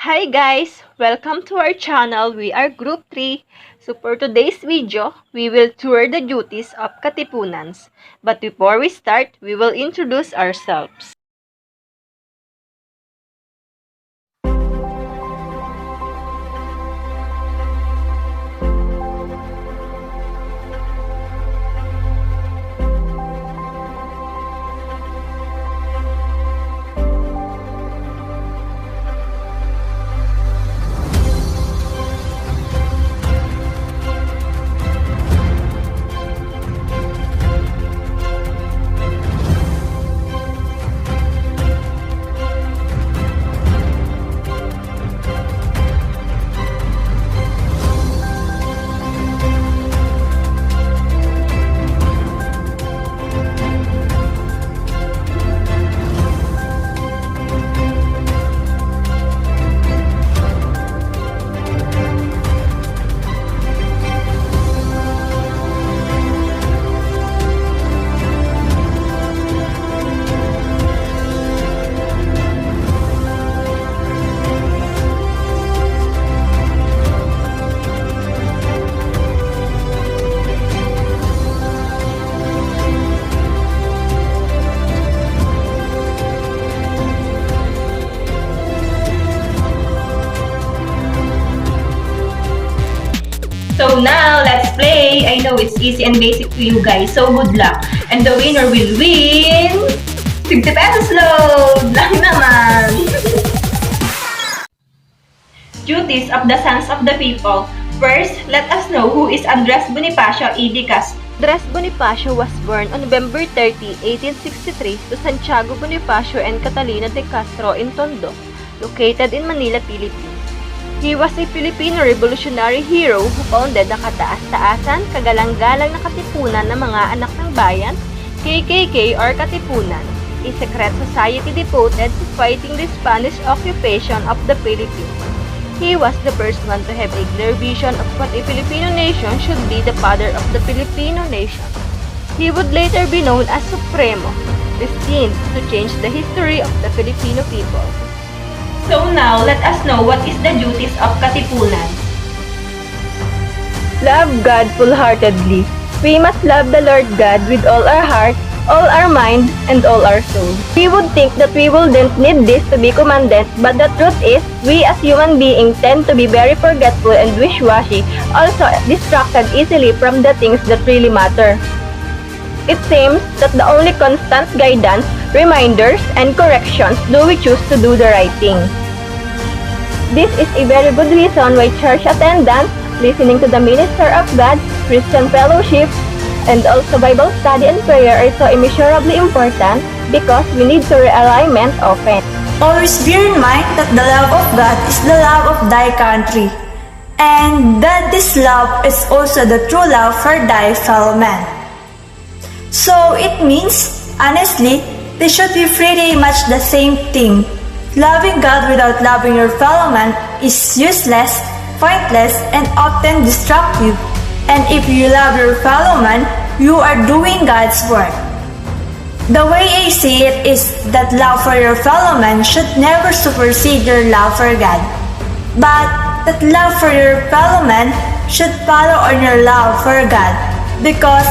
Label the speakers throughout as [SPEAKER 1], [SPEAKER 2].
[SPEAKER 1] Hi guys! Welcome to our channel. We are Group 3. So for today's video, we will tour the duties of Katipunans. But before we start, we will introduce ourselves.
[SPEAKER 2] So now, let's play! I know it's easy and basic to you guys, so good luck! And the winner will win 50 pesos load! Lang naman! Duties of the Sons of the People. First, let us know who is Andres Bonifacio E.D. Castro.
[SPEAKER 1] Andres Bonifacio was born on November 30, 1863 to Santiago Bonifacio and Catalina de Castro in Tondo, located in Manila, Philippines. He was a Filipino revolutionary hero who founded the kataas-taasan, kagalang-galang na katipunan ng mga anak ng bayan, KKK or Katipunan, a secret society devoted to fighting the Spanish occupation of the Philippines. He was the first one to have a clear vision of what a Filipino nation should be, the father of the Filipino nation. He would later be known as Supremo, destined to change the history of the Filipino people.
[SPEAKER 2] So now, let us know what is the duties of Katipunan.
[SPEAKER 1] Love God full-heartedly. We must love the Lord God with all our heart, all our mind, and all our soul. We would think that we wouldn't need this to be commanded, but the truth is, we as human beings tend to be very forgetful and wish-washy, also distracted easily from the things that really matter. It seems that the only constant guidance, reminders, and corrections do we choose to do the right thing. This is a very good reason why church attendance, listening to the minister of God, Christian fellowship, and also Bible study and prayer are so immeasurably important because we need to realignment often.
[SPEAKER 3] Always bear in mind that the love of God is the love of thy country, and that this love is also the true love for thy fellow man. So it means, honestly, they should be pretty much the same thing. Loving God without loving your fellow man is useless, pointless, and often destructive. And if you love your fellow man, you are doing God's work. The way I see it is that love for your fellow man should never supersede your love for God. But that love for your fellow man should follow on your love for God. Because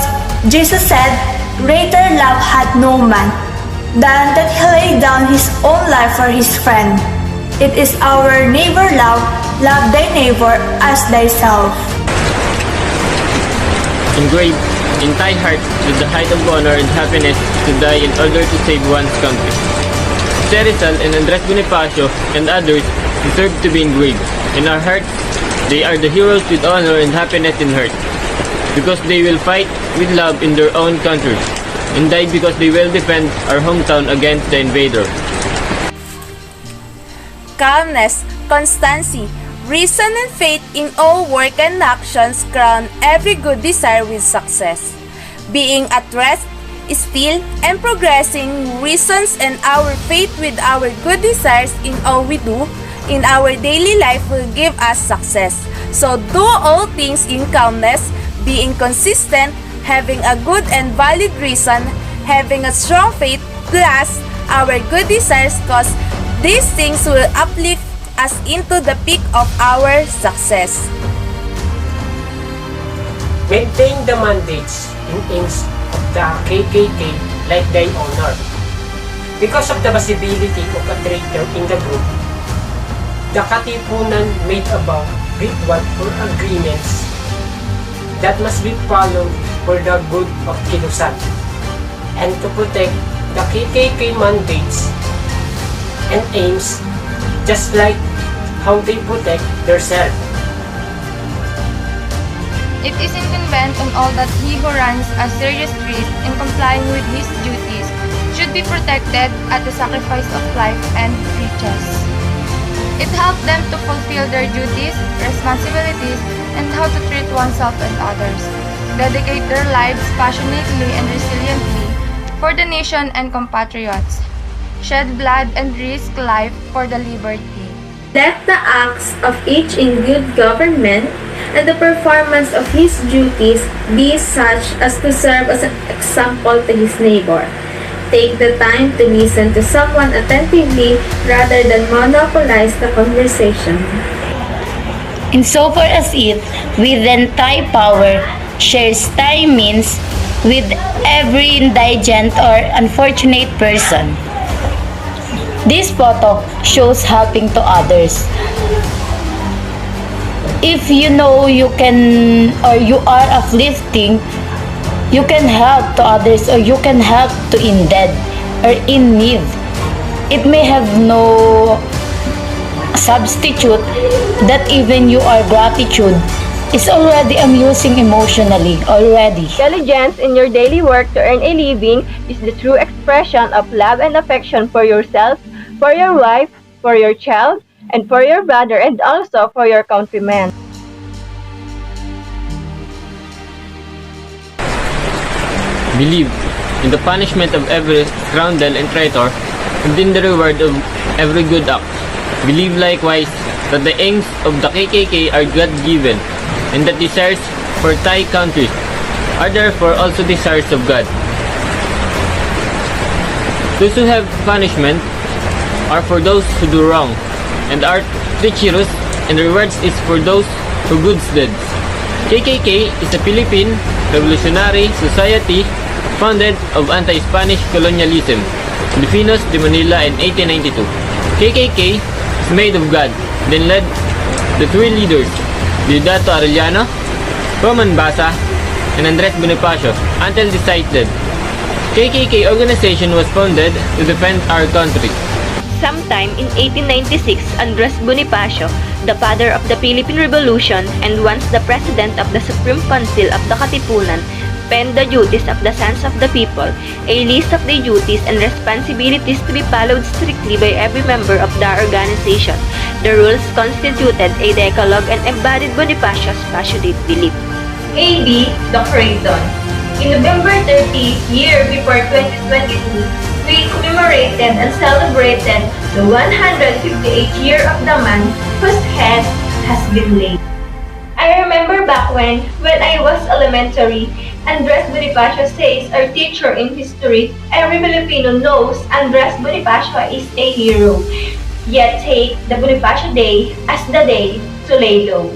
[SPEAKER 3] Jesus said, "Greater love had no man than that he laid down his own life for his friend." It is our neighbor love, love thy neighbor as thyself.
[SPEAKER 4] Engraved in thy heart with the height of honor and happiness to die in order to save one's country. Rizal and Andres Bonifacio and others deserve to be engraved in our hearts. They are the heroes with honor and happiness in heart, because they will fight with love in their own country, and die because they will defend our hometown against the invader.
[SPEAKER 5] Calmness, constancy, reason and faith in all work and actions crown every good desire with success. Being at rest, still, and progressing reasons and our faith with our good desires in all we do in our daily life will give us success. So do all things in calmness, being consistent, having a good and valid reason, having a strong faith, plus our good desires, cause these things will uplift us into the peak of our success.
[SPEAKER 6] Maintain the mandates and aims of the KKK like thy honor. Because of the possibility of a traitor in the group, the Katipunan made a vow ritual for agreements that must be followed for the good of Kilusan and to protect the KKK mandates and aims just like how they protect themselves.
[SPEAKER 7] It is incumbent on all that he who runs a serious risk in complying with his duties should be protected at the sacrifice of life and riches. It helps them to fulfill their duties, responsibilities, and how to treat oneself and others, dedicate their lives passionately and resiliently for the nation and compatriots, shed blood and risk life for the liberty.
[SPEAKER 8] Let the acts of each in good government and the performance of his duties be such as to serve as an example to his neighbor. Take the time to listen to someone attentively rather than monopolize the conversation.
[SPEAKER 9] Insofar as it, with entire power, shares thy means with every indigent or unfortunate person. This photo shows helping to others. If you know you can or you are uplifting, you can help to others or you can help to in dead or in need. It may have no substitute that even your gratitude is already amusing emotionally already.
[SPEAKER 1] Diligence in your daily work to earn a living is the true expression of love and affection for yourself, for your wife, for your child, and for your brother, and also for your countrymen.
[SPEAKER 4] Believe in the punishment of every scoundrel and traitor, and in the reward of every good act. Believe likewise that the aims of the KKK are God-given, and that desires for Thai country are therefore also desires of God. Those who have punishment are for those who do wrong, and are treacherous, and rewards is for those who goods deeds. KKK is a Philippine revolutionary society founded of anti-Spanish colonialism, Filipinos de Manila in 1892. KKK is made of God, then led the three leaders, Deodato Arellano, Roman Basa, and Andres Bonifacio, until decided. KKK organization was founded to defend our country.
[SPEAKER 1] Sometime in 1896, Andres Bonifacio, the father of the Philippine Revolution and once the president of the Supreme Council of the Katipunan, penned the duties of the sons of the people, a list of the duties and responsibilities to be followed strictly by every member of the organization. The rules constituted a decalogue and embodied Bonifacio's passionate belief.
[SPEAKER 2] A.B. the Creighton. In November 30, year before 2022, we commemorated and celebrated the 158th year of the man whose head has been laid. I remember back when I was elementary, Andres Bonifacio says our teacher in history, every Filipino knows Andres Bonifacio is a hero. Yet take the Bonifacio Day as the day to lay low.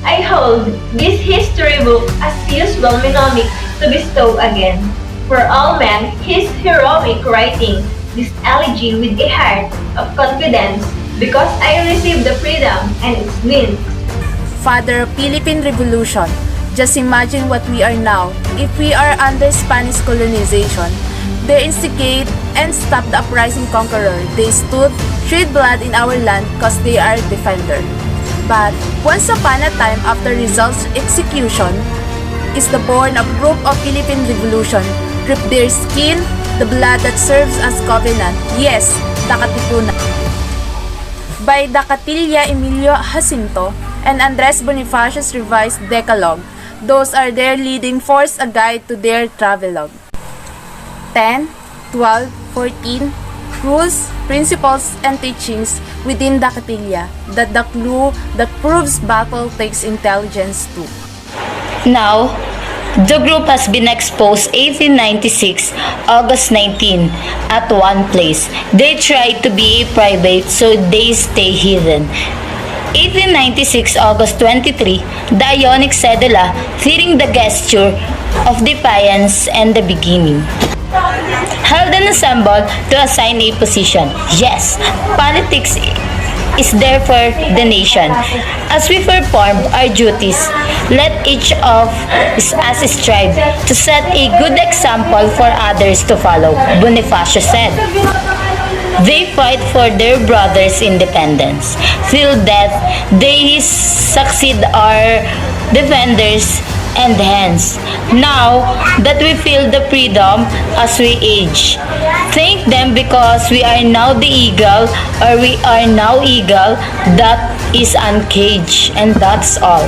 [SPEAKER 2] I hold this history book as usual mnemonic to bestow again. For all men, his heroic writing, this elegy with a heart of confidence, because I received the freedom and its means.
[SPEAKER 5] Father of Philippine Revolution, just imagine what we are now if we are under Spanish colonization. They instigate and stop the uprising conqueror. They stood, shed blood in our land because they are defender. But once upon a time after Rizal's execution, is the born of Group of Philippine Revolution, rip their skin, the blood that serves as covenant. Yes, the Katipunan. By the Catilla Emilio Jacinto and Andres Bonifacio's revised Decalogue, those are their leading force, a guide to their travelogue. 10, 12, 14 rules, principles, and teachings within the Catilla, that the clue that proves battle takes intelligence too.
[SPEAKER 9] Now, The group has been exposed 1896, August 19, at one place. They tried to be private, so they stay hidden. 1896, August 23, the Ionic Cedula, fearing the gesture of defiance and the beginning. Held an assembly to assign a position. Yes, politics is there for the nation. As we perform our duties, let each of us strive to set a good example for others to follow, Bonifacio said. They fight for their brothers' independence. Till death, they succeed our defenders and hence, now that we feel the freedom as we age, thank them because we are now the eagle, or we are now eagle that is uncaged, and that's all.